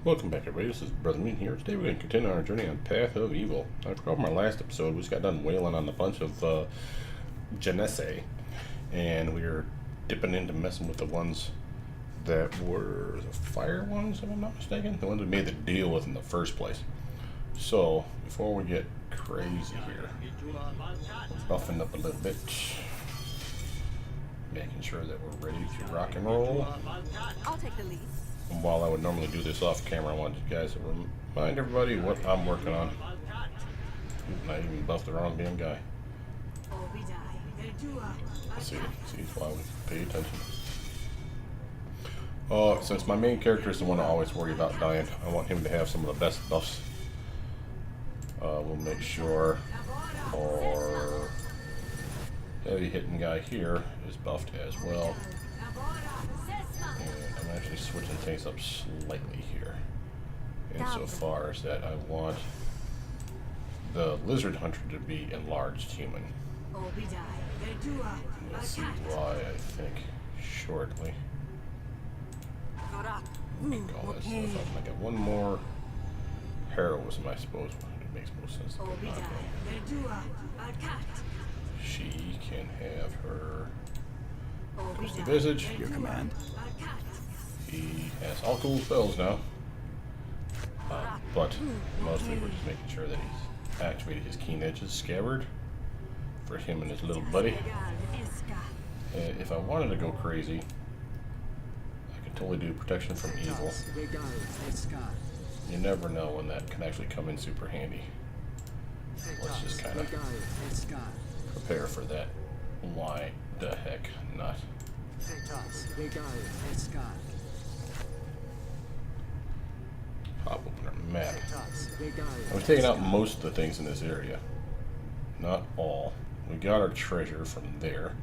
Welcome back, everybody. This is Brothermutant here. Today we're going to continue our journey on Path of Evil. I forgot from our last episode, we just got done wailing on a bunch of Genesse, and we were dipping into messing with the ones that were the fire ones, if I'm not mistaken. The ones we made the deal with in the first place. So, before we get crazy here, buffing up a little bit, making sure that we're ready to rock and roll. I'll take the lead. And while I would normally do this off camera, I wanted you guys to remind everybody what I'm working on. I even buffed the wrong damn guy. Let's see why we pay attention. Since my main character is the one I always worry about dying, I want him to have some of the best buffs. We'll make sure our heavy hitting guy here is buffed as well. And I'm actually switching things up slightly here. Insofar as that I want the lizard hunter to be enlarged human. We'll see why, I think, shortly. All that stuff up. I got one more heroism, I suppose. It makes most sense to put on. She can have her Ghostly Visage. Your command. He has all cool spells now. But mostly we're just making sure that he's activated his Keen Edge's scabbard for him and his little buddy. If I wanted to go crazy, I could totally do protection from evil. You never know when that can actually come in super handy. Let's just kind of prepare for that. Why the heck not? Pop open our map. I was taking out most of the things in this area. Not all. We got our treasure from there,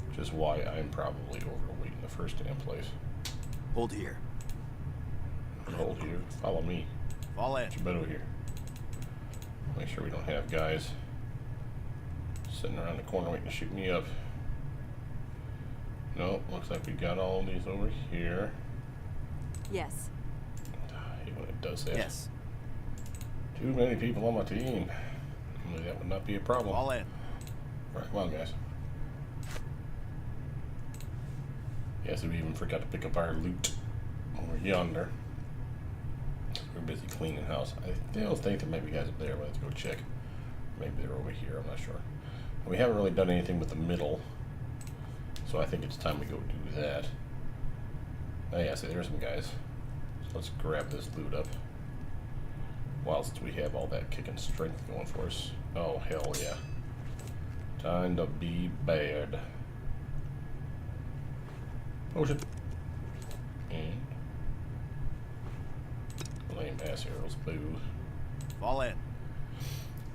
which is why I'm probably overweight in the first damn place. Hold here. Hold here. Follow me. Fall in. Get your butt over here. Make sure we don't have guys sitting around the corner waiting to shoot me up. Nope, looks like we got all these over here. Yes. I hate when it does that. Yes. Too many people on my team. Normally that would not be a problem. Fall in. Alright, come on, guys. Yes, we even forgot to pick up our loot over yonder. We're busy cleaning house. I still think there might be guys up there, but let's go check. Maybe they're over here, I'm not sure. We haven't really done anything with the middle, so I think it's time we go do that. Oh yeah, see, there's some guys. So let's grab this loot up whilst we have all that kicking strength going for us. Oh, hell yeah. Time to be bad. Motion. And lame ass arrows, boo. Fall in.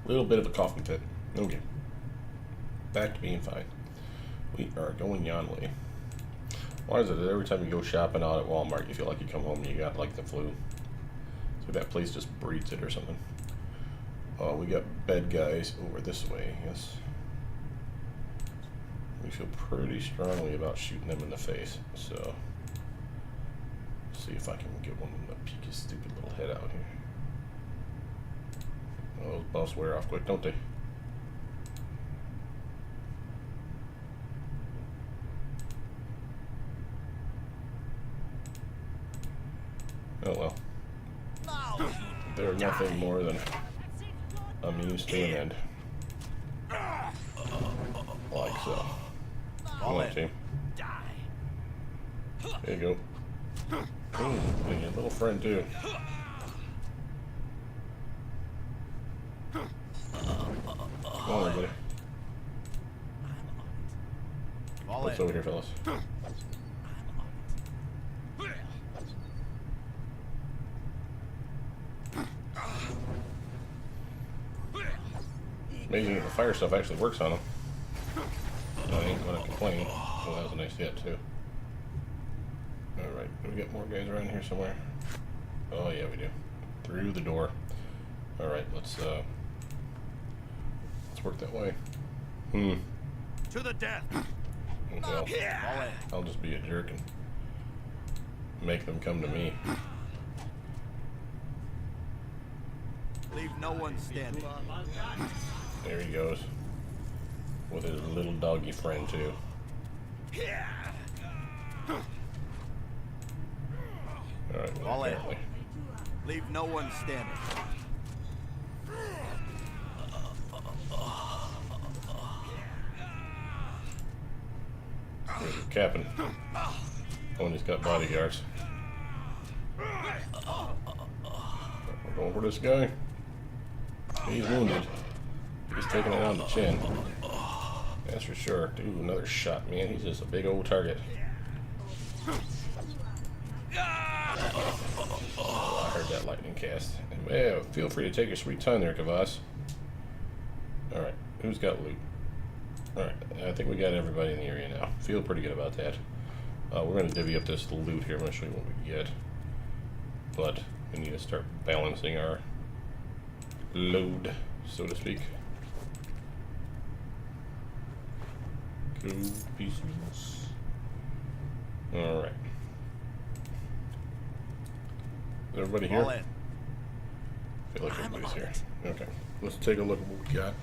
Little bit of a coffin fit. Okay. Back to being fine. We are going yon way. Why is it that every time you go shopping out at Walmart, you feel like you come home and you got like the flu? So that place just breeds it or something. We got bad guys over this way, yes. We feel pretty strongly about shooting them in the face, so see if I can get one of them to peek his stupid little head out here. Oh, those buffs wear off quick, don't they? Oh well. They're nothing more than a means to an end. Like so. Come on, team. There you go. Ooh, and your little friend too. Come on, everybody. What's over here, fellas? Amazing that the fire stuff actually works on them. I ain't gonna complain. Oh, that was a nice hit too. Alright, do we get more guys around here somewhere? Oh yeah, we do. Through the door. Alright, let's work that way. To the death. Well, I'll just be a jerk and make them come to me. no one standing. There he goes. With his little doggy friend, too. Alright, well, Fall in. apparently. Leave no one standing. There's a captain. Oh, and he's got bodyguards. We're going for this guy. He's wounded. He's taking it on the chin. That's for sure. Dude, another shot, man. He's just a big old target. Oh, I heard that lightning cast. Well, feel free to take your sweet time there, Kavas. Alright, who's got loot? Alright, I think we got everybody in the area now. Feel pretty good about that. We're going to divvy up this loot here. I'm going to show you what we get. But we need to start balancing our load, so to speak. Gold pieces. Alright. Is everybody here? Fall in. I feel like everybody's here. Okay. Let's take a look at what we got.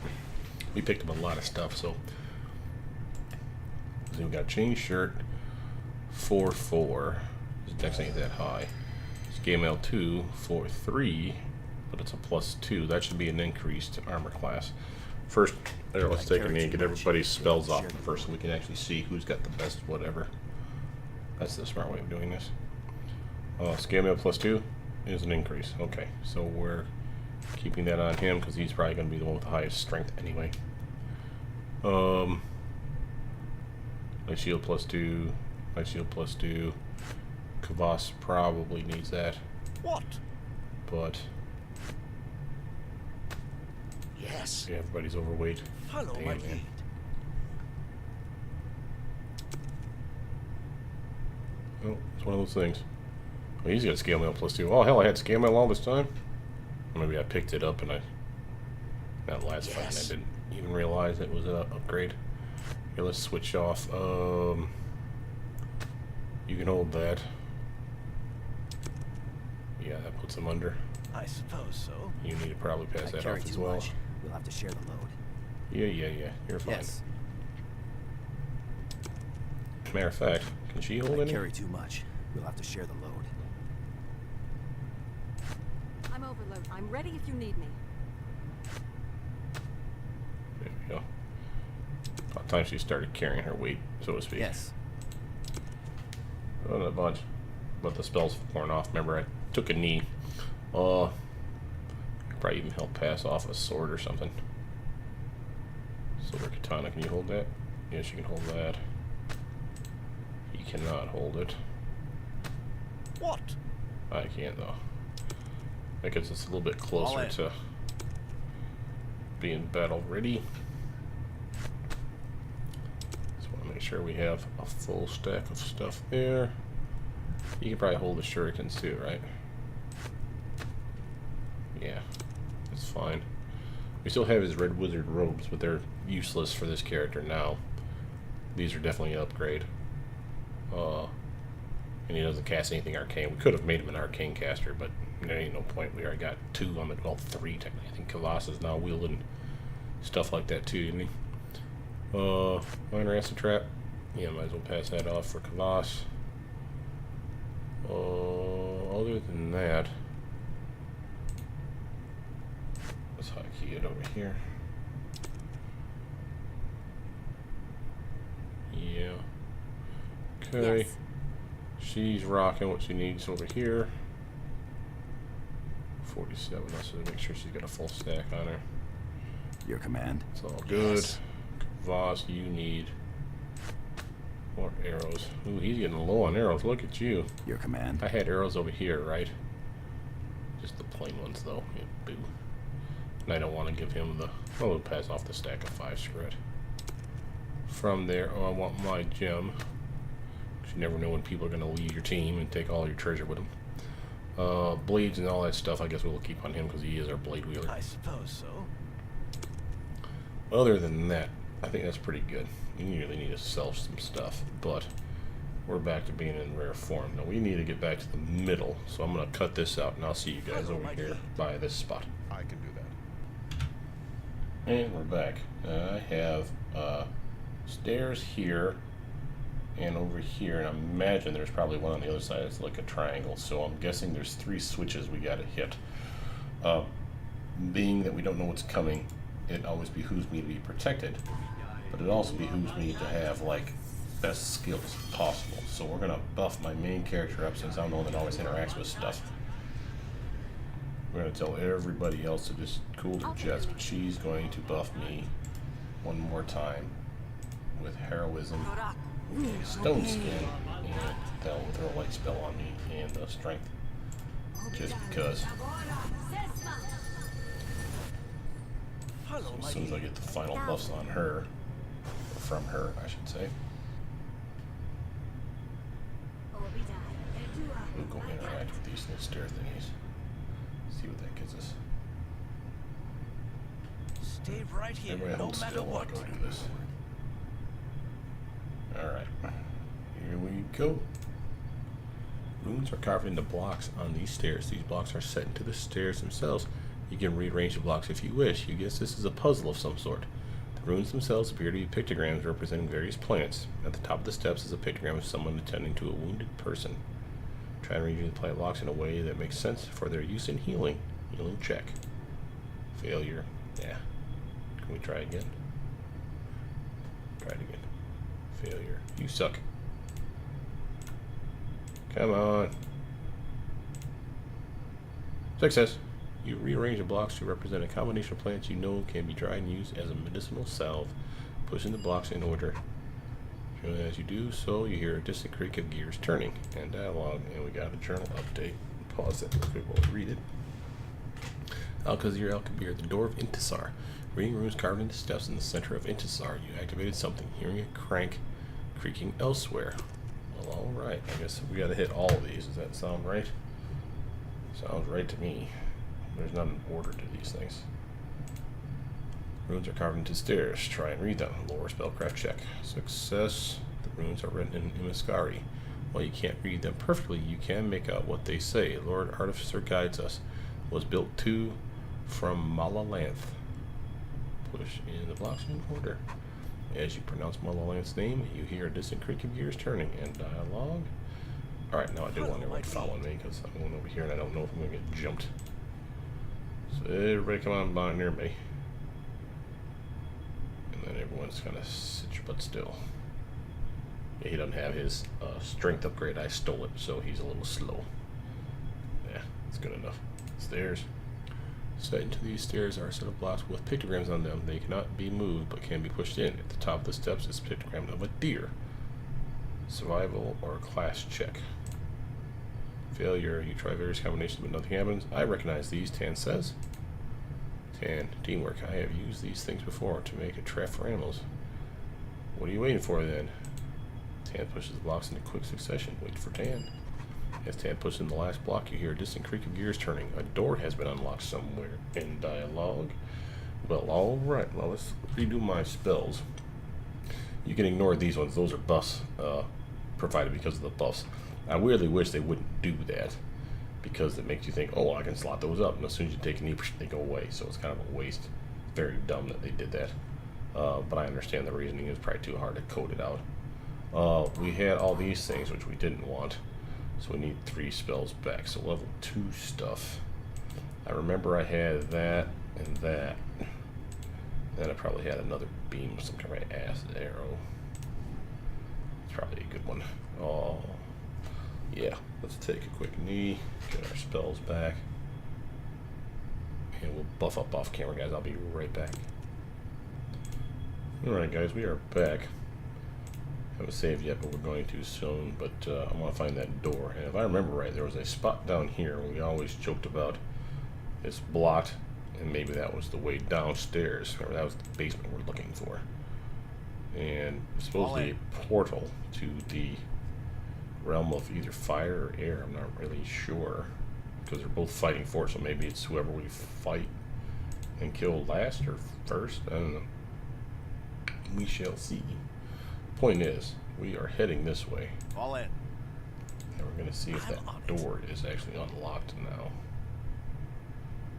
We picked up a lot of stuff, so we got chain shirt 4-4. His dex ain't that high. Scale mail 2 4-3, but it's a +2. That should be an increased armor class. First, there, let's take a minute and get everybody's spells off first so we can actually see who's got the best whatever. That's the smart way of doing this. Scale mail +2 is an increase. Okay, so we're keeping that on him because he's probably going to be the one with the highest strength anyway. My shield +2, my shield +2. Kavas probably needs that. What? But Yes. yeah, everybody's overweight. Follow Damn, my man. lead. Well, it's one of those things. Well, he's got scale mail +2. Oh hell, I had scale mail all this time. Maybe I picked it up and that last fight and I didn't even realize it was an upgrade. Okay, let's switch off. You can hold that. Yeah, that puts him under. I suppose so. You need to probably pass that carry off as too well. much. We'll have to share the load. Yeah, you're fine. Yes. Matter of fact, can she hold I any? carry too much. We'll have to share the load. I'm overloaded. I'm ready if you need me. There we go. About time she started carrying her weight, so to speak. Yes. Not a bunch. But the spell's worn off. Remember, I took a knee. Probably even help pass off a sword or something. Silver katana, can you hold that? Yes, you can hold that. He cannot hold it. What? I can't though. That gets us a little bit closer to being battle ready. Just want to make sure we have a full stack of stuff there. You can probably hold the shurikens too, right? Yeah, that's fine. We still have his red wizard robes, but they're useless for this character now. These are definitely an upgrade. And he doesn't cast anything arcane. We could have made him an arcane caster, but there ain't no point. We already got 2 on the, well, 3 technically. I think Kavas is now wielding stuff like that too, isn't he? Minor acid trap. Yeah, might as well pass that off for Kavas. Other than that, let's hotkey it over here. Yeah. Okay. Yes. She's rocking what she needs over here. 47. Let's make sure she's got a full stack on her. Your command. It's all good. Yes. Voss, you need more arrows. Ooh, he's getting low on arrows. Look at you. Your command. I had arrows over here, right? Just the plain ones, though. Yeah, boo. And I don't want to give him the... Oh, we'll pass off the stack of 5. Screw it. From there, oh, I want my gem. You never know when people are going to leave your team and take all your treasure with them. Blades and all that stuff, I guess we'll keep on him because he is our blade wielder. I suppose so. Other than that, I think that's pretty good. You really need to sell some stuff, but we're back to being in rare form. Now we need to get back to the middle, so I'm going to cut this out and I'll see you guys over here by this spot. I can do that. And we're back. I have stairs here and over here, and I imagine there's probably one on the other side. It's like a triangle, so I'm guessing there's 3 switches we gotta hit. Being that we don't know what's coming, it always behooves me to be protected, but it also behooves me to have like best skills possible. So we're gonna buff my main character up, since I'm the one that always interacts with stuff. We're going to tell everybody else to just cool their jets, but she's going to buff me one more time with heroism, stone skin, and they'll throw a light spell on me, and strength, just because. So as soon as I get the final buffs on her, or from her, I should say, we'll go interact with these little stair thingies. See what that gets us. Stay right here, Everybody no hold matter still while I what. go do this. Alright, here we go. Runes are carved into blocks on these stairs. These blocks are set into the stairs themselves. You can rearrange the blocks if you wish. You guess this is a puzzle of some sort. The runes themselves appear to be pictograms representing various planets. At the top of the steps is a pictogram of someone attending to a wounded person. Try and arrange the planet blocks in a way that makes sense for their use in healing. Healing check. Failure. Yeah. Can we try again? Try it again. Failure. You suck. Come on. Success. You rearrange the blocks to represent a combination of plants you know can be dried and used as a medicinal salve. Pushing the blocks in order. As you do so, you hear a distant creak of gears turning and dialogue, and we got a journal update. Pause that real quick while we read it. Al-Khazir Al-Kabir, the door of Intisar. Reading runes carved into steps in the center of Intisar. You activated something, hearing a crank creaking elsewhere. Well, alright. I guess we gotta hit all of these. Does that sound right? Sounds right to me. There's not an order to these things. Runes are carved into stairs. Try and read them. Lower spellcraft check. Success. The runes are written in Imiskari. While you can't read them perfectly, you can make out what they say. Lord Artificer guides us. Was built to from Malalanth. Push in the blocks in order. As you pronounce Malalanth's name, you hear a distant creak of gears turning and dialogue. Alright, now I do want everyone following me, because I'm going over here and I don't know if I'm going to get jumped. So everybody come on by near me. And then everyone's kind of sit your butt still. Yeah, he doesn't have his strength upgrade. I stole it, so he's a little slow. Yeah, it's good enough. Stairs. Set into these stairs are a set of blocks with pictograms on them. They cannot be moved, but can be pushed in. At the top of the steps is a pictogram of a deer. Survival or class check. Failure. You try various combinations, but nothing happens. I recognize these, Tan says. Tan, teamwork. I have used these things before to make a trap for animals. What are you waiting for then? Tan pushes the blocks in quick succession. Wait for Tan. As Tan pushes in the last block, you hear a distant creak of gears turning. A door has been unlocked somewhere. In dialogue. Well, alright. Well, let's redo my spells. You can ignore these ones. Those are buffs provided because of the buffs. I weirdly wish they wouldn't do that, because it makes you think, oh, I can slot those up, and as soon as you take a knee, they go away. So it's kind of a waste. Very dumb that they did that. But I understand the reasoning. It was probably too hard to code it out. We had all these things, which we didn't want. So we need 3 spells back. So level 2 stuff. I remember I had that and that. Then I probably had another beam, some kind of acid arrow. It's probably a good one. Oh, yeah. Let's take a quick knee, get our spells back, and we'll buff up off camera, guys. I'll be right back. Alright, guys, we are back. Haven't saved yet, but we're going to soon. But I want to find that door. And if I remember right, there was a spot down here we always joked about. It's blocked, and maybe that was the way downstairs. Remember, that was the basement we're looking for. And supposedly a portal to the realm of either fire or air. I'm not really sure, because they're both fighting for it. So maybe it's whoever we fight and kill last or first. I don't know. We shall see. Point is, we are heading this way. All in. And we're going to see if that door is actually unlocked now.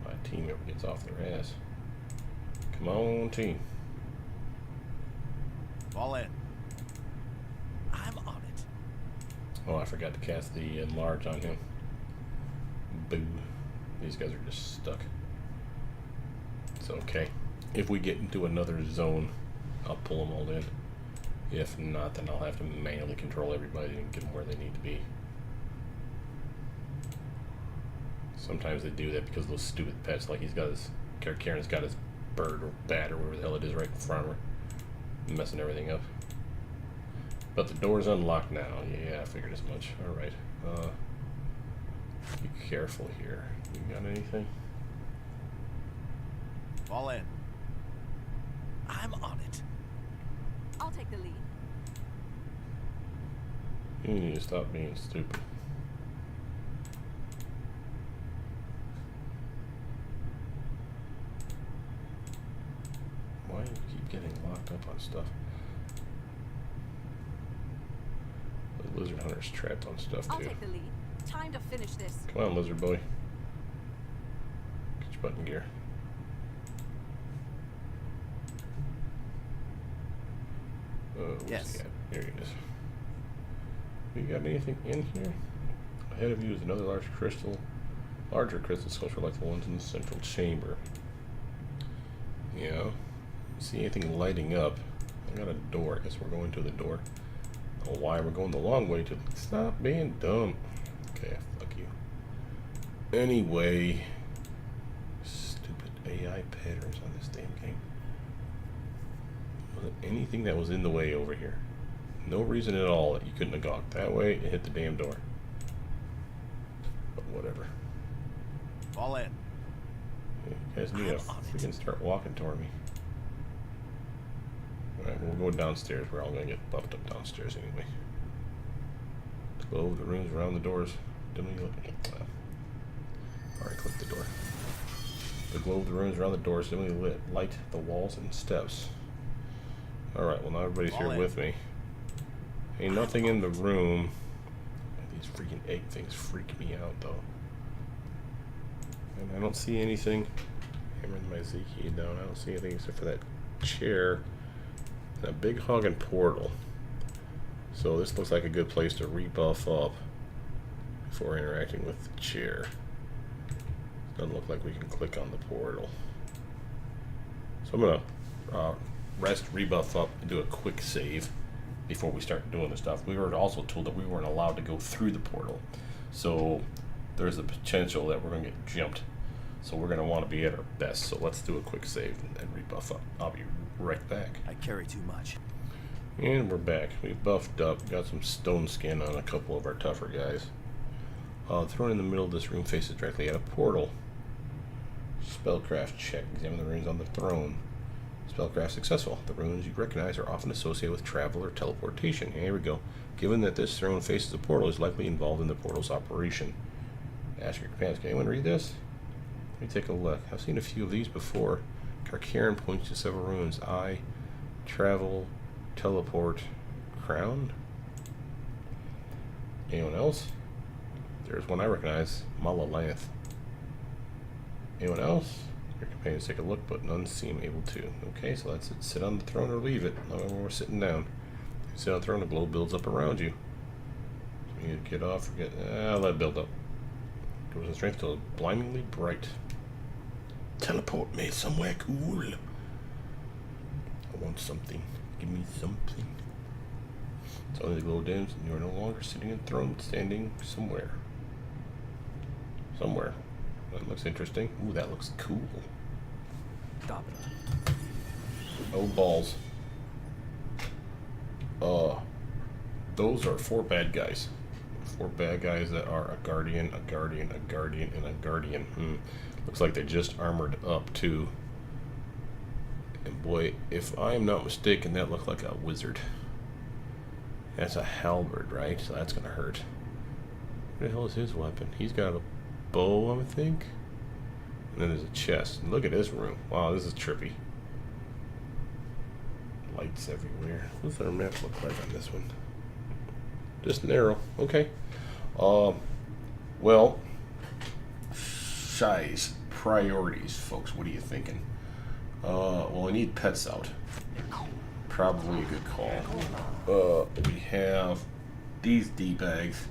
My team ever gets off their ass. Come on, team. Fall in. I'm on it. Oh, I forgot to cast the enlarge on him. Boo. These guys are just stuck. It's okay. If we get into another zone, I'll pull them all in. If not, then I'll have to manually control everybody and get them where they need to be. Sometimes they do that because of those stupid pets, like he's got his, Karen's got his bird or bat or whatever the hell it is right in front of her, messing everything up. But the door's unlocked now. Yeah, I figured as much. Alright. Be careful here. You got anything? Fall in. I'm on it. I'll take the lead. You need to stop being stupid. Why do you keep getting locked up on stuff? The lizard hunter's trapped on stuff I'll too. take the lead. Time to finish this. Come on, lizard boy. Get your butt in gear. Oh, where's Yes. he at? Here he is. You got anything in here? Ahead of you is another larger crystal sculpture like the ones in the central chamber. Yeah. See anything lighting up? I got a door. I guess we're going to the door. Oh, why we're going the long way to? Stop being dumb. Okay, fuck you. Anyway, stupid AI patterns on this damn game. Was there anything that was in the way over here? No reason at all that you couldn't have gone that way and hit the damn door. But whatever. Fall in. You guys need to freaking start walking toward me. Alright, we'll go downstairs. We're all gonna get buffed up downstairs anyway. To go over the rooms around the doors. Didn't we look? Alright, click the door. The glow of the rooms around the doors dimly lit, light the walls and steps. Alright, well now everybody's here with me. Ain't nothing in the room. These freaking egg things freak me out though. And I don't see anything. Hammering my Z key down. I don't see anything except for that chair and a big hogging portal. So this looks like a good place to rebuff up before interacting with the chair. Doesn't look like we can click on the portal. So I'm gonna rest, rebuff up, and do a quick save before we start doing the stuff. We were also told that we weren't allowed to go through the portal. So there's the potential that we're gonna get jumped. So we're gonna want to be at our best. So let's do a quick save and rebuff up. I'll be right back. I carry too much. And we're back. We buffed up, got some stone skin on a couple of our tougher guys. The throne in the middle of this room faces directly at a portal. Spellcraft check. Examine the runes on the throne. Spellcraft successful. The runes you recognize are often associated with travel or teleportation. Here we go. Given that this throne faces a portal, is likely involved in the portal's operation. Ask your companions. Can anyone read this? Let me take a look. I've seen a few of these before. Karkarin points to several runes. Eye, travel, teleport, crown. Anyone else? There's one I recognize. Malalanth. Anyone else? Your companions take a look, but none seem able to. Okay, so that's it. Sit on the throne or leave it. Not when we're sitting down. You sit on the throne, the glow builds up around you. So you get off, forget. Let it build up. Goes in strength till blindingly bright. Teleport me somewhere cool. I want something. Give me something. Suddenly the glow dims, and you are no longer sitting in the throne, but standing somewhere. Somewhere. That looks interesting. Ooh, that looks cool. Stop it. Oh, balls. Those are 4 bad guys. 4 bad guys that are a guardian, a guardian, a guardian, and a guardian. Looks like they just armored up too. And boy, if I am not mistaken, that looked like a wizard. That's a halberd, right? So that's gonna hurt. What the hell is his weapon? He's got a bow, I think. And then there's a chest. And look at this room. Wow, this is trippy. Lights everywhere. What's our map look like on this one? Just narrow. Okay. Well, size priorities, folks. What are you thinking? Well, I need pets out. Probably a good call. We have these D-bags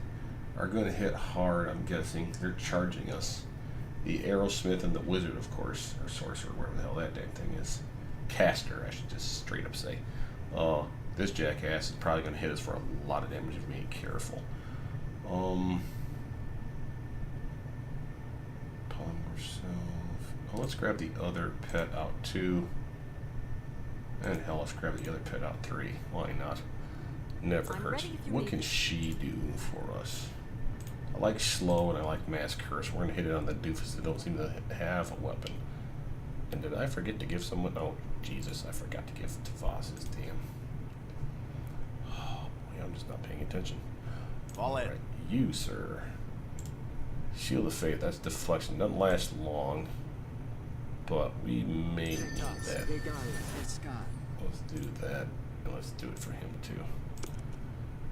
are going to hit hard, I'm guessing. They're charging us. The Aerosmith and the Wizard, of course, or Sorcerer, whatever the hell that damn thing is. Caster, I should just straight up say. This jackass is probably going to hit us for a lot of damage if we ain't careful. Let's grab the other pet out too. And hell, let's grab the other pet out 3. Why not? Never hurts. What can she do for us? I like slow and I like mass curse. We're gonna hit it on the doofus that don't seem to have a weapon. And did I forget to give someone? Oh, Jesus, I forgot to give it to Voss's. Damn. Oh, boy, I'm just not paying attention. Fall in. Right, you, sir. Shield of Faith, that's deflection. Doesn't last long. But we may need that. Let's do that. And let's do it for him too.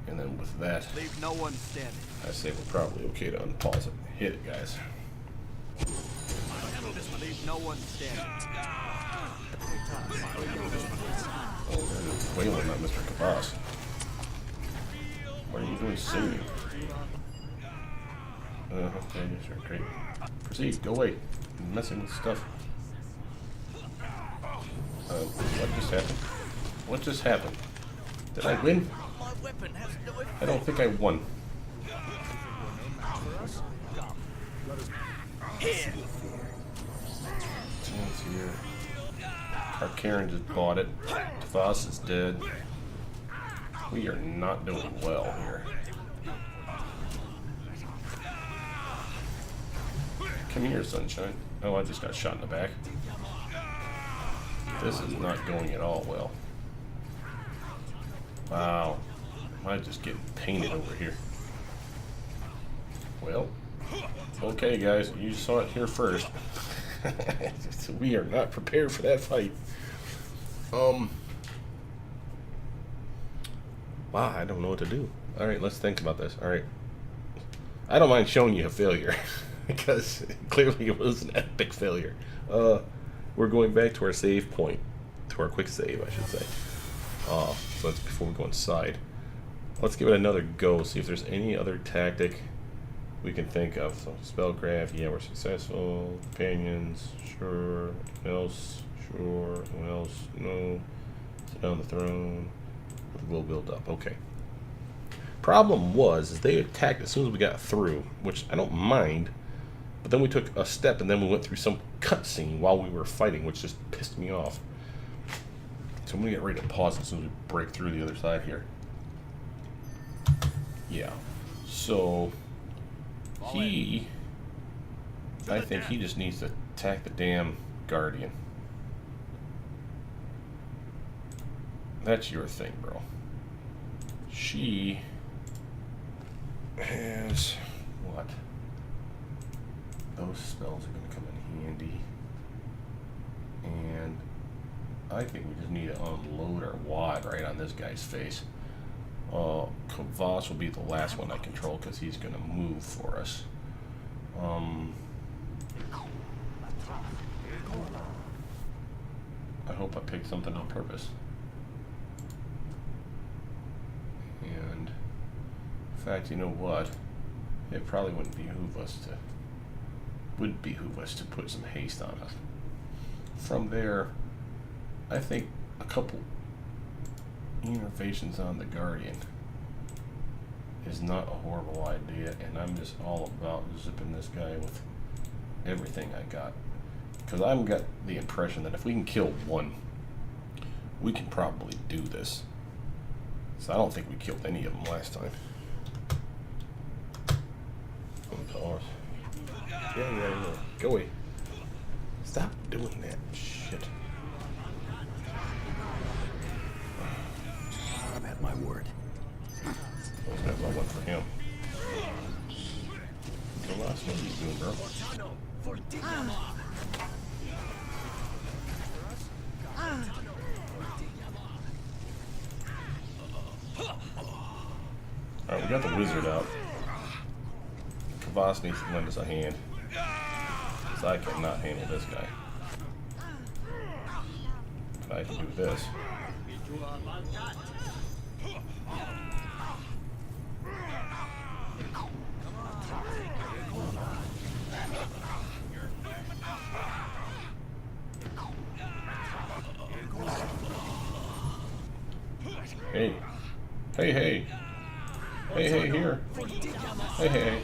And then with that, Leave no one standing. I say we're probably okay to unpause it. Hit it, guys. Leave no one standing. Oh, there's Waylon, not Mr. Kavas. What are you doing singing? Okay, sure, great. Proceed, go away. I'm messing with stuff. What just happened? What just happened? Did I win? My weapon has no effect. I don't think I won. Here. It's here. Our Karen just bought it. Voss is dead. We are not doing well here. Come here, sunshine. Oh, I just got shot in the back. This is not going at all well. Wow. I just get painted over here. Well, okay guys, you saw it here first. We are not prepared for that fight. Wow, I don't know what to do. Alright, let's think about this. Alright. I don't mind showing you a failure. Because clearly it was an epic failure. We're going back to our save point. To our quick save, I should say. So that's before we go inside. Let's give it another go, see if there's any other tactic we can think of. So spellcraft, yeah, we're successful. Companions, sure. Anyone else? Sure. Anyone else? No. Sit down on the throne. We'll build up. Okay. Problem was, is they attacked as soon as we got through, which I don't mind. But then we took a step and then we went through some cutscene while we were fighting, which just pissed me off. So I'm gonna get ready to pause as soon as we break through the other side here. Yeah. So I think he just needs to attack the damn Guardian. That's your thing, bro. She has what? Those spells are going to come in handy. And I think we just need to unload our wad right on this guy's face. Kavas will be the last one I control because he's going to move for us. I hope I picked something on purpose. And in fact, you know what? It probably wouldn't behoove us to put some haste on us. From there, I think a couple innovations on the Guardian is not a horrible idea, and I'm just all about zipping this guy with everything I got. Because I've got the impression that if we can kill one, we can probably do this. So I don't think we killed any of them last time. Yeah. Go away. Stop doing that shit. I've had my word. That's my one for him. The last one he's doing, bro. Alright, we got the wizard out. Kavas needs to lend us a hand. Because I cannot handle this guy. But I can do this. Hey. Hey, hey. Hey, hey, here. Hey, hey.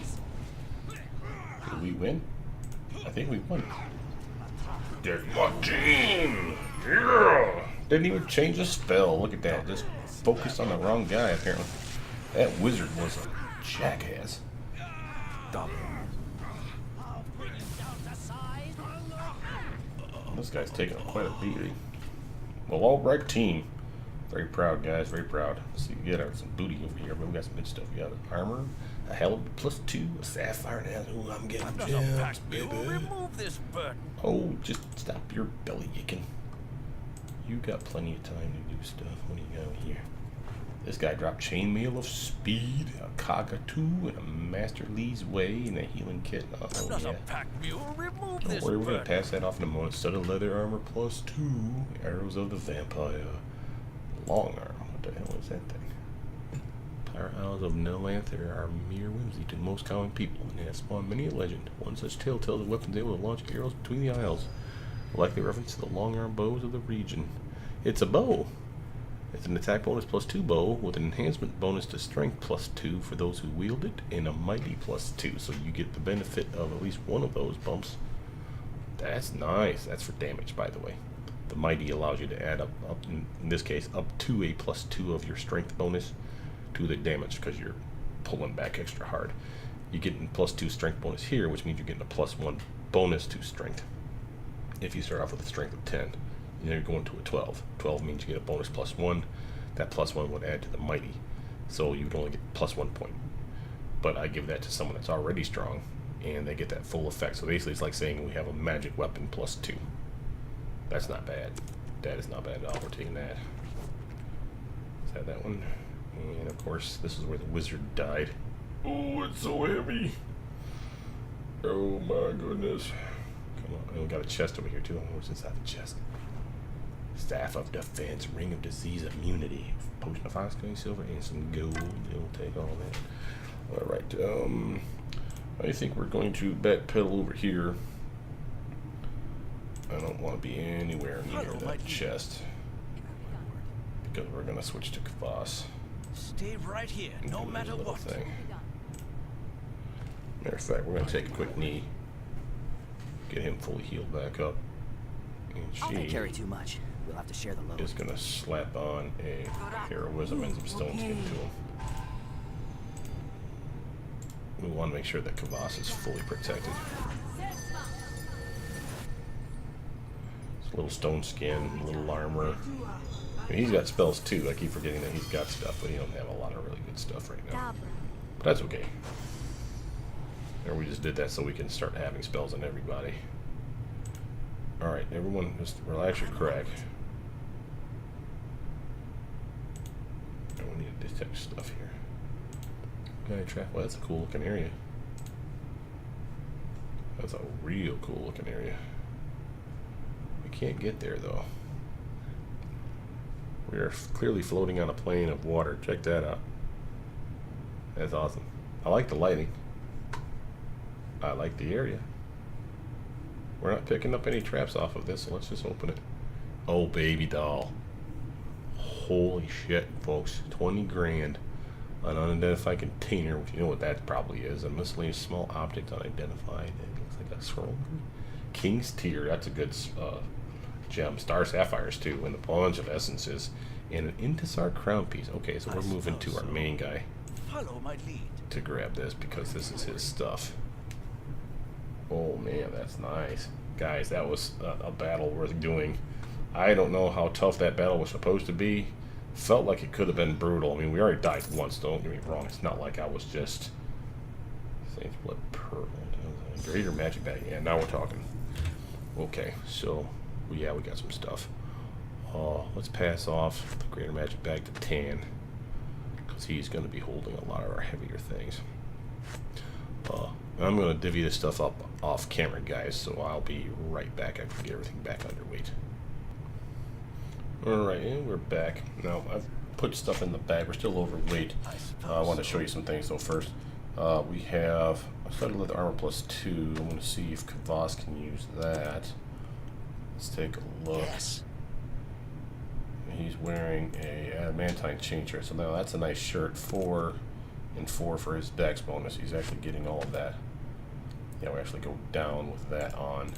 Did we win? I think we won. There's my team! Yeah! Didn't even change a spell. Look at that. Just focused on the wrong guy, apparently. That wizard was a jackass. This guy's taking quite a beating. Well, all right, team. Very proud, guys. Very proud. Let's see, we got some booty over here, but we got some good stuff. We got armor, a halberd +2, a sapphire, and ooh, I'm getting gems, baby. Remove this burden. Oh, just stop your belly aching. You got plenty of time to do stuff. What do you got here? This guy dropped chainmail of speed, a cockatoo, and a master Lee's way, and a healing kit. Oh yeah. Pack mule. Remove Don't this worry, we're gonna burden. pass that off in a moment. Set of leather armor +2, arrows of the vampire. Long arm. What the hell is that thing? Pirate Isles of Neverwinter are mere whimsy to most common people, and they have spawned many a legend. One such tale tells of weapons able to launch arrows between the isles, likely reference to the long arm bows of the region. It's a bow. It's an attack bonus +2 bow with an enhancement bonus to strength +2 for those who wield it, and a mighty +2, so you get the benefit of at least one of those bumps. That's nice. That's for damage, by the way. The mighty allows you to add up in this case, up to a +2 of your strength bonus to the damage because you're pulling back extra hard. You're getting +2 strength bonus here, which means you're getting a +1 bonus to strength. If you start off with a strength of 10, then you're going to a 12. 12 means you get a bonus +1. That +1 would add to the mighty, so you would only get +1 point. But I give that to someone that's already strong, and they get that full effect. So basically, it's like saying we have a magic weapon +2. That's not bad. That is not bad at all. We're taking that. Is that one? And of course, this is where the wizard died. Oh, it's so heavy. Oh my goodness. Come on. And we got a chest over here too. What's inside the chest? Staff of Defense, Ring of Disease Immunity, Potion of Fox Coin Silver, and some gold. We'll take all that. Alright, I think we're going to backpedal over here. I don't want to be anywhere near that chest because we're going to switch to Kvass. Stay right here, and no do matter this little what. thing. Matter of fact, we're going to take a quick knee, get him fully healed back up, and I can't she carry too much. We'll have to share the load. is going to slap on a heroism and some stone skin to him. We want to make sure that Kvass is fully protected. Little stone skin, little armor. I mean, he's got spells too. I keep forgetting that he's got stuff, but he don't have a lot of really good stuff right now. But that's okay. And we just did that so we can start having spells on everybody. Alright, everyone just relax your crack. And we need to detect stuff here. Okay, trap. Well, that's a cool looking area. That's a real cool looking area. Can't get there though. We are clearly floating on a plane of water. Check that out. That's awesome. I like the lighting. I like the area. We're not picking up any traps off of this, so let's just open it. Oh, baby doll. Holy shit, folks. 20 grand. An unidentified container, which you know what that probably is. A miscellaneous small object unidentified. It looks like a scroll. King's Tier. That's a good gem. Star sapphires too, and a bunch of essences, and an Intisar crown piece. Okay, so we're moving to our main guy Follow my lead. to grab this because this is his stuff. Oh man, that's nice. Guys, that was a battle worth doing. I don't know how tough that battle was supposed to be. Felt like it could have been brutal. I mean, we already died once, don't get me wrong. It's not like I was just... Saints Blood Pearl. Greater Magic Bag. Yeah, now we're talking. Okay, so... yeah, we got some stuff. Let's pass off the Greater Magic Bag to Tan, because he's going to be holding a lot of our heavier things. I'm going to divvy this stuff up off camera, guys, so I'll be right back after we get everything back underweight. Alright, and we're back. Now, I've put stuff in the bag. We're still overweight. I want to show you some things, though, first. We have a studded leather armor +2. I'm going to see if Kavas can use that. Let's take a look. Yes. He's wearing a adamantine chain shirt, so now that's a nice shirt. 4 and 4 for his dex bonus. He's actually getting all of that. Yeah, we actually go down with that on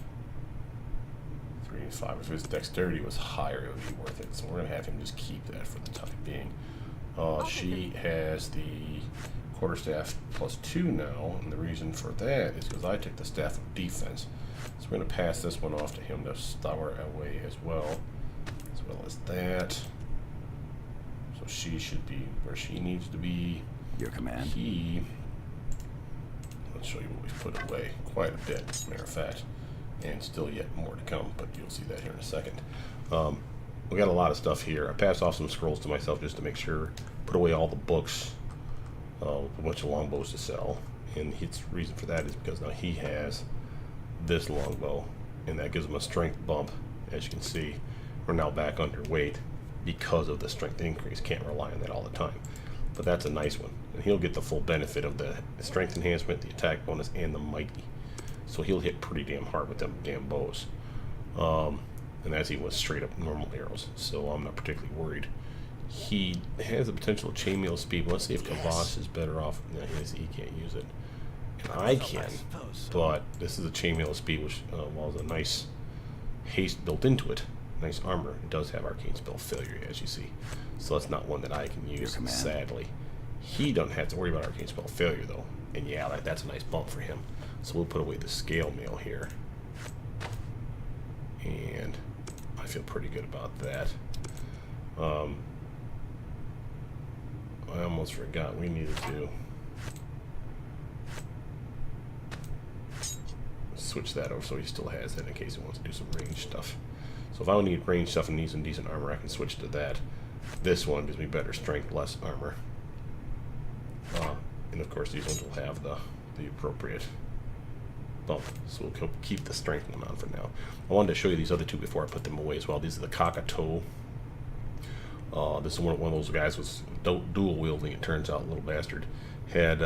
3 and 5. If his dexterity was higher, it would be worth it. So we're going to have him just keep that for the time being. She has the quarterstaff +2 now, and the reason for that is because I took the staff of defense. So we're going to pass this one off to him to stour away as well as that. So she should be where she needs to be. Your command. Let's show you what we've put away. Quite a bit, as a matter of fact. And still yet more to come, but you'll see that here in a second. We got a lot of stuff here. I passed off some scrolls to myself just to make sure. Put away all the books. A bunch of longbows to sell. And his reason for that is because now he has this longbow, and that gives him a strength bump. As you can see, we're now back underweight because of the strength increase. Can't rely on that all the time. But that's a nice one. And he'll get the full benefit of the strength enhancement, the attack bonus, and the mighty. So he'll hit pretty damn hard with them damn bows. And as he was straight up normal arrows. So I'm not particularly worried. He has the potential chainmail speed. Let's see if Kavas is better off. No, he can't use it. And I can. But this is a chainmail speed, which while there's a nice haste built into it, nice armor, it does have arcane spell failure, as you see. So that's not one that I can use, sadly. He doesn't have to worry about arcane spell failure, though. And yeah, that's a nice bump for him. So we'll put away the scale mail here. And I feel pretty good about that. I almost forgot we needed to switch that over so he still has that in case he wants to do some range stuff. So if I need range stuff and need some decent armor, I can switch to that. This one gives me better strength, less armor. And of course these ones will have the appropriate bump. So we'll keep the strength in them on for now. I wanted to show you these other two before I put them away as well. These are the cockatoe. This is one of those guys was dual wielding, it turns out, little bastard. Had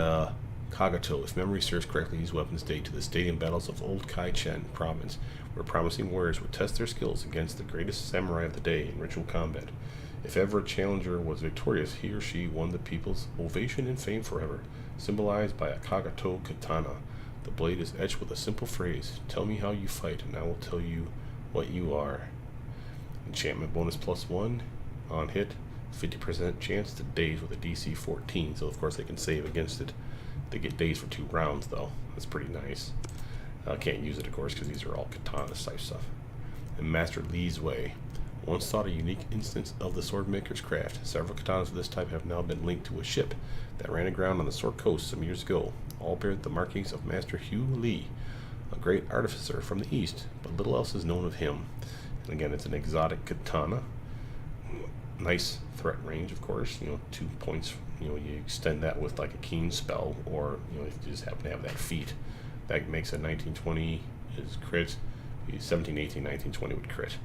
Kagato. If memory serves correctly, these weapons date to the stadium battles of Old Kai-Chen province, where promising warriors would test their skills against the greatest samurai of the day in ritual combat. If ever a challenger was victorious, he or she won the people's ovation and fame forever, symbolized by a Kagato katana. The blade is etched with a simple phrase, "Tell me how you fight, and I will tell you what you are." Enchantment bonus +1 on hit, 50% chance to daze with a DC 14, so of course they can save against it. They get dazed for 2 rounds, though. That's pretty nice. Can't use it, of course, because these are all katana type stuff. And Master Li's Way. Once thought a unique instance of the swordmaker's craft, several katanas of this type have now been linked to a ship that ran aground on the Sword Coast some years ago. All bear the markings of Master Hugh Li, a great artificer from the east, but little else is known of him. And again, it's an exotic katana. Nice threat range, of course. 2 points. You extend that with like a keen spell, or if you just happen to have that feat, that makes a 19/20 is crit. 17, 18, 19, 20 would crit.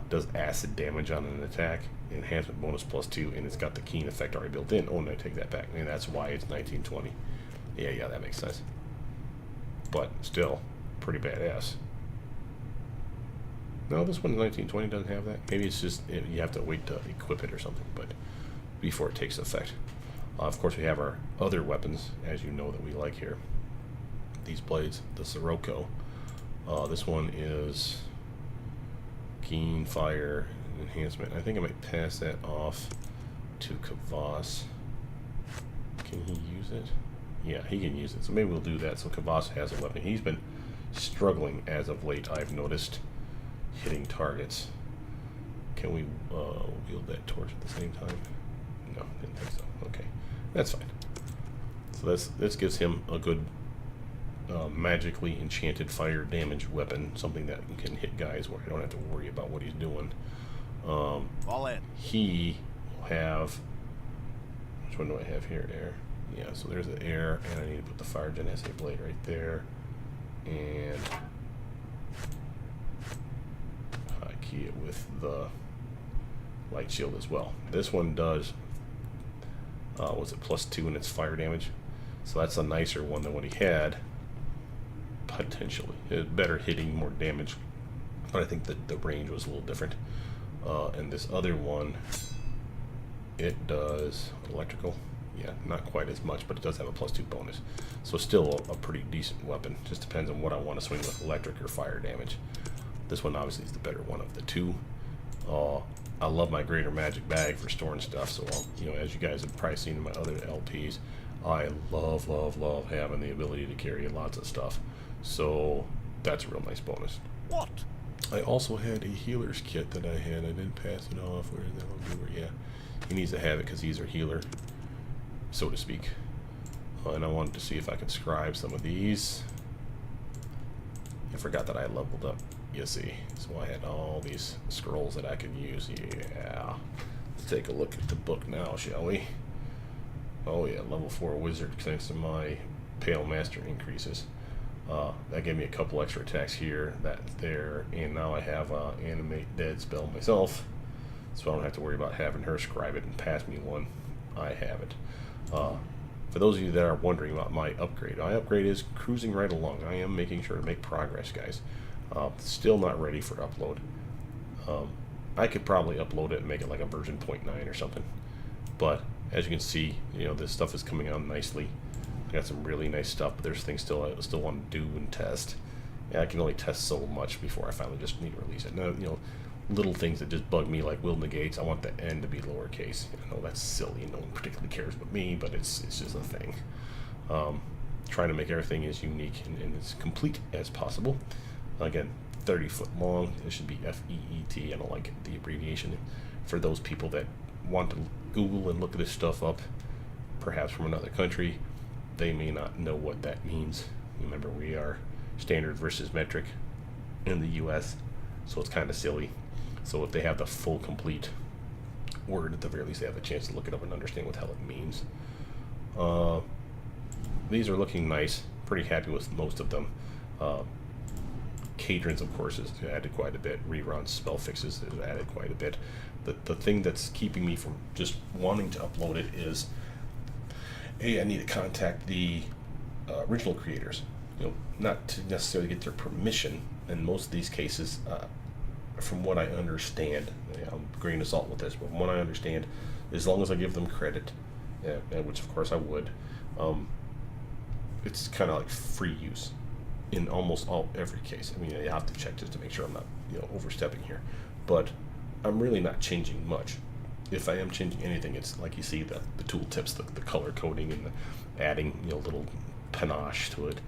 Does acid damage on an attack. Enhancement bonus +2, and it's got the keen effect already built in. Oh, and I take that back. And that's why it's 19/20. Yeah, that makes sense. But still, pretty badass. No, this one's 19/20 doesn't have that. Maybe it's just you have to wait to equip it or something, but before it takes effect. Of course, we have our other weapons, as you know, that we like here. These blades, the Sirocco. This one is keen fire enhancement. I think I might pass that off to Kavas. Can he use it? Yeah, he can use it. So maybe we'll do that. So Kavas has a weapon. He's been struggling as of late, I've noticed, hitting targets. Can we wield that torch at the same time? No, didn't think so. Okay, that's fine. So this gives him a good magically enchanted fire damage weapon, something that can hit guys where I don't have to worry about what he's doing. All in. He will have, which one do I have here? Air. Yeah, so there's the air, and I need to put the fire gen essay blade right there, and key it with the light shield as well. This one does, was it +2 in its fire damage? So that's a nicer one than what he had, potentially. Better hitting, more damage, but I think that the range was a little different. And this other one, it does electrical. Yeah, not quite as much, but it does have a +2 bonus. So still a pretty decent weapon. Just depends on what I want to swing with, electric or fire damage. This one obviously is the better one of the two. I love my greater magic bag for storing stuff. So as you guys have probably seen in my other LPs, I love having the ability to carry lots of stuff. So that's a real nice bonus. What? I also had a healer's kit that I had. I didn't pass it off. Where did that one go? Yeah, he needs to have it because he's our healer, so to speak. And I wanted to see if I could scribe some of these. I forgot that I leveled up, you see. So I had all these scrolls that I could use. Yeah. Let's take a look at the book now, shall we? Oh yeah, level 4 wizard thanks to my Pale Master increases. That gave me a couple extra attacks here, there, and now I have Animate Dead spell myself, so I don't have to worry about having her scribe it and pass me one. I have it. For those of you that are wondering about my upgrade is cruising right along. I am making sure to make progress, guys. Still not ready for upload. I could probably upload it and make it like a version 0.9 or something, but as you can see, this stuff is coming on nicely. I got some really nice stuff, but there's things I still want to do and test. Yeah, I can only test so much before I finally just need to release it. Now, little things that just bug me, like will negates. I want the N to be lowercase. I know that's silly. No one particularly cares but me, but it's just a thing. Trying to make everything as unique and as complete as possible. Again, 30 foot long. It should be FEET. I don't like the abbreviation. For those people that want to Google and look this stuff up, perhaps from another country, they may not know what that means. Remember, we are standard versus metric in the US, so it's kind of silly. So if they have the full complete word, at the very least they have a chance to look it up and understand what the hell it means. These are looking nice. Pretty happy with most of them. Cadrons, of course, is added quite a bit. Reruns, spell fixes is added quite a bit. The thing that's keeping me from just wanting to upload it is, I need to contact the original creators. Not to necessarily get their permission. In most of these cases, from what I understand, I'm grain of salt with this, but from what I understand, as long as I give them credit, which of course I would, it's kind of like free use in almost every case. I mean, you have to check just to make sure I'm not overstepping here, but I'm really not changing much. If I am changing anything, it's like you see the tool tips, the color coding, and the adding little panache to it,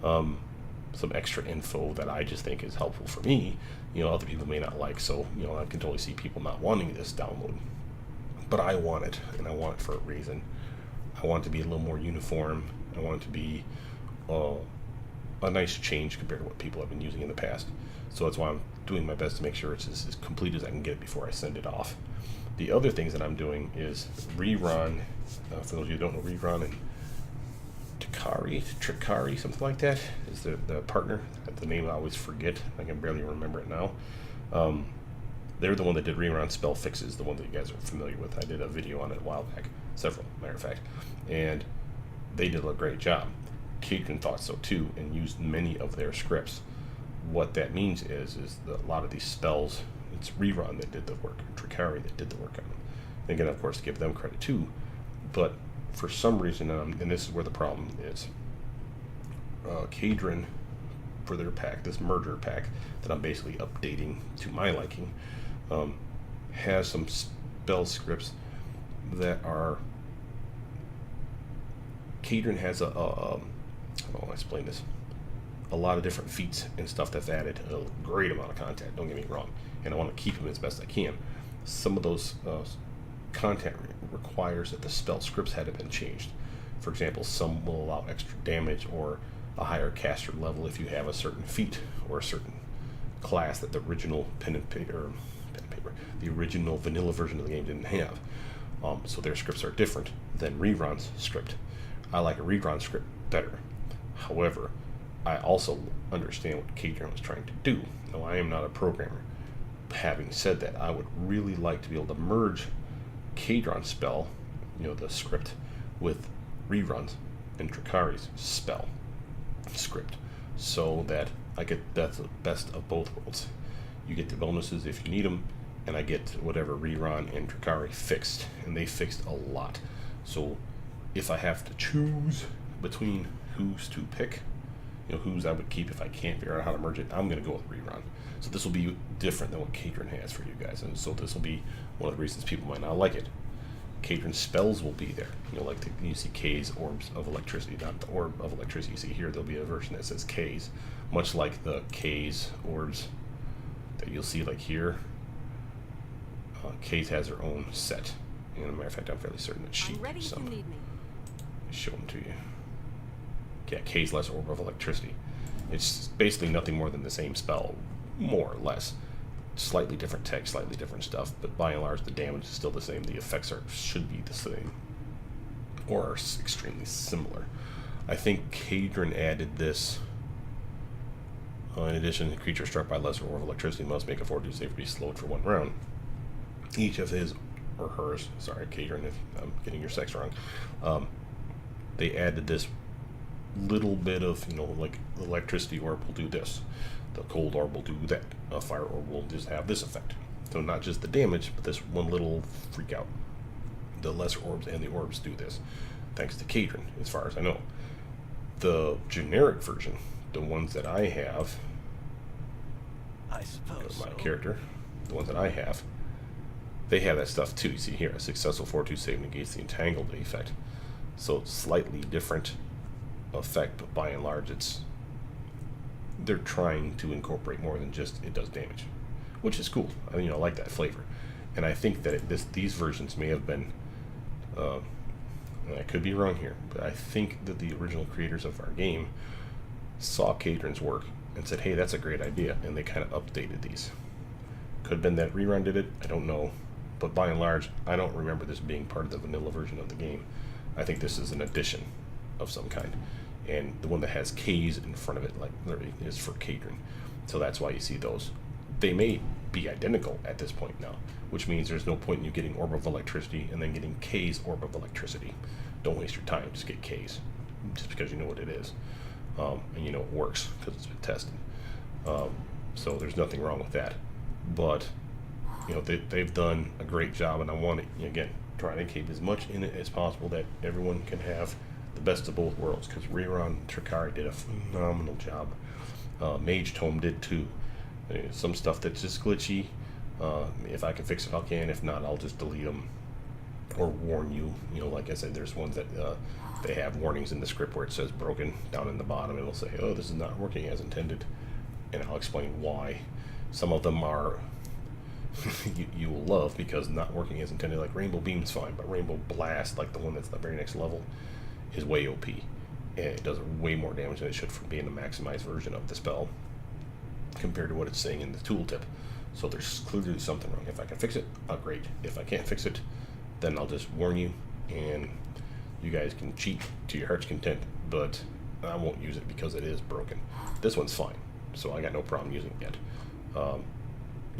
some extra info that I just think is helpful for me. Other people may not like, so I can totally see people not wanting this download, but I want it, and I want it for a reason. I want it to be a little more uniform. I want it to be a nice change compared to what people have been using in the past. So that's why I'm doing my best to make sure it's as complete as I can get it before I send it off. The other things that I'm doing is rerun. For those of you who don't know, rerun and Tricari, something like that, is the partner. The name I always forget. I can barely remember it now. They're the one that did rerun spell fixes, the one that you guys are familiar with. I did a video on it a while back, several, matter of fact, and they did a great job. Cadron thought so too, and used many of their scripts. What that means is that a lot of these spells, it's rerun that did the work, Tricari that did the work on them. And again, of course, give them credit too, but for some reason, and this is where the problem is, Cadron, for their pack, this murder pack that I'm basically updating to my liking, has some spell scripts that are, Cadron has how do I explain this? A lot of different feats and stuff that's added, a great amount of content, don't get me wrong, and I want to keep them as best I can. Some of those content requires that the spell scripts had been changed. For example, some will allow extra damage or a higher caster level if you have a certain feat or a certain class that the original pen and paper, the original vanilla version of the game didn't have. So their scripts are different than Rerun's script. I like a Rerun script better. However, I also understand what Cadron was trying to do. Now, I am not a programmer. having said that, I would really like to be able to merge Kadron's spell, the script, with reruns and Drakari's spell script, so that I get that's the best of both worlds. You get the bonuses if you need them, and I get whatever rerun and Drakari fixed, and they fixed a lot. So if I have to choose between who's to pick, whose I would keep if I can't figure out how to merge it, I'm going to go with rerun. So this will be different than what Kadron has for you guys, and so this will be one of the reasons people might not like it. Kadron's spells will be there. Like you see K's orbs of electricity, not the orb of electricity you see here. There'll be a version that says K's, much like the K's orbs that you'll see like here. K's has her own set. And as a matter of fact, I'm fairly certain that she I'm ready keeps if you some. need me. Show them to you. Yeah, K's less orb of electricity. It's basically nothing more than the same spell, more or less. Slightly different text, slightly different stuff, but by and large the damage is still the same. The effects should be the same, or are extremely similar. I think Kadron added this. In addition, the creature struck by lesser orb of electricity must make a fortitude save to be slowed for 1 round. Each of his or hers, sorry Kadron if I'm getting your sex wrong, they added this little bit of, like the electricity orb will do this, the cold orb will do that, a fire orb will just have this effect. So not just the damage, but this one little freak out. The lesser orbs and the orbs do this, thanks to Kadron, as far as I know. The generic version, the ones that I have, I suppose my so. character, the ones that I have, they have that stuff too. You see here, a successful fortitude save negates the entangled effect. So it's slightly different effect, but by and large they're trying to incorporate more than just it does damage, which is cool. I like that flavor, and I think that these versions may have been, and I could be wrong here, but I think that the original creators of our game saw Kadron's work and said, hey, that's a great idea, and they kind of updated these. Could have been that rerun did it, I don't know, but by and large I don't remember this being part of the vanilla version of the game. I think this is an addition of some kind, and the one that has K's in front of it, like literally, is for Kadron. So that's why you see those. They may be identical at this point now, which means there's no point in you getting Orb of Electricity and then getting K's Orb of Electricity. Don't waste your time, just get K's, just because you know what it is, and you know it works because it's been tested. So there's nothing wrong with that, but they've done a great job, and I want to again try to keep as much in it as possible that everyone can have the best of both worlds, because Rerun Drakari did a phenomenal job. Mage Tome did too. Some stuff that's just glitchy, if I can fix it I can, if not I'll just delete them or warn you. Like I said, there's ones that they have warnings in the script where it says broken down in the bottom. It'll say, oh, this is not working as intended, and I'll explain why. Some of them are you will love because not working as intended, like Rainbow Beam's fine, but Rainbow Blast, like the one that's the very next level, is way OP, and it does way more damage than it should for being a maximized version of the spell compared to what it's saying in the tooltip. So there's clearly something wrong. If I can fix it, great. If I can't fix it, then I'll just warn you, and you guys can cheat to your heart's content, but I won't use it because it is broken. This one's fine, so I got no problem using it yet.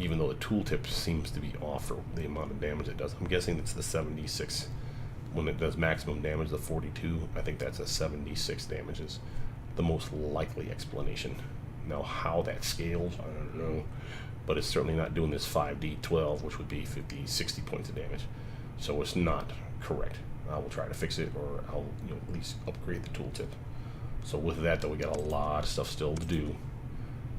Even though the tooltip seems to be off for the amount of damage it does. I'm guessing it's the 76. When it does maximum damage, the 42, I think that's a 76 damage is the most likely explanation. Now how that scales, I don't know, but it's certainly not doing this 5d12, which would be 50, 60 points of damage. So it's not correct. I will try to fix it, or I'll at least upgrade the tooltip. So with that though, we got a lot of stuff still to do.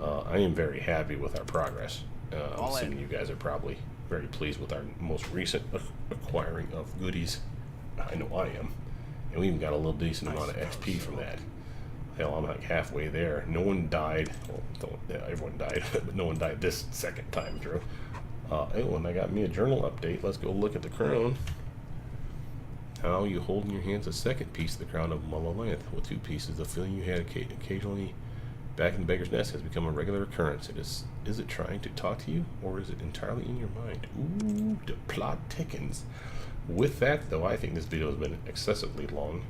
I am very happy with our progress. I'm assuming you guys are probably very pleased with our most recent acquiring of goodies. I know I am. And we even got a little decent amount of XP from that. Hell, I'm like halfway there. No one died. Well, everyone died, but no one died this second time, Drew. Oh, and I got me a journal update. Let's go look at the crown. How you hold in your hands a second piece of the crown of Mullalanth with 2 pieces. The feeling you had occasionally back in the beggar's nest has become a regular occurrence. Is it trying to talk to you, or is it entirely in your mind? Ooh, the plot thickens. With that, though, I think this video has been excessively long.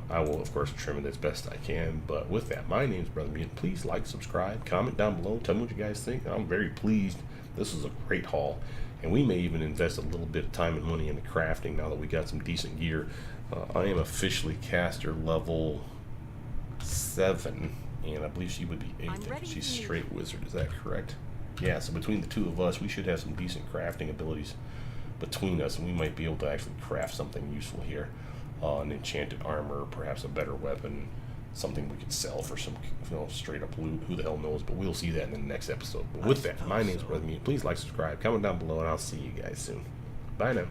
I will, of course, trim it as best I can. But with that, my name is Brothermutant. Please like, subscribe, comment down below. Tell me what you guys think. I'm very pleased. This is a great haul. And we may even invest a little bit of time and money into crafting now that we got some decent gear. I am officially caster level 7. And I believe she would be 8. She's straight wizard. Is that correct? Yeah, so between the two of us, we should have some decent crafting abilities between us. And we might be able to actually craft something useful here. An enchanted armor, perhaps a better weapon, something we could sell for some, straight up loot. Who the hell knows? But we'll see that in the next episode. But with that, my name's Brothermutant. Please like, subscribe, comment down below, and I'll see you guys soon. Bye now.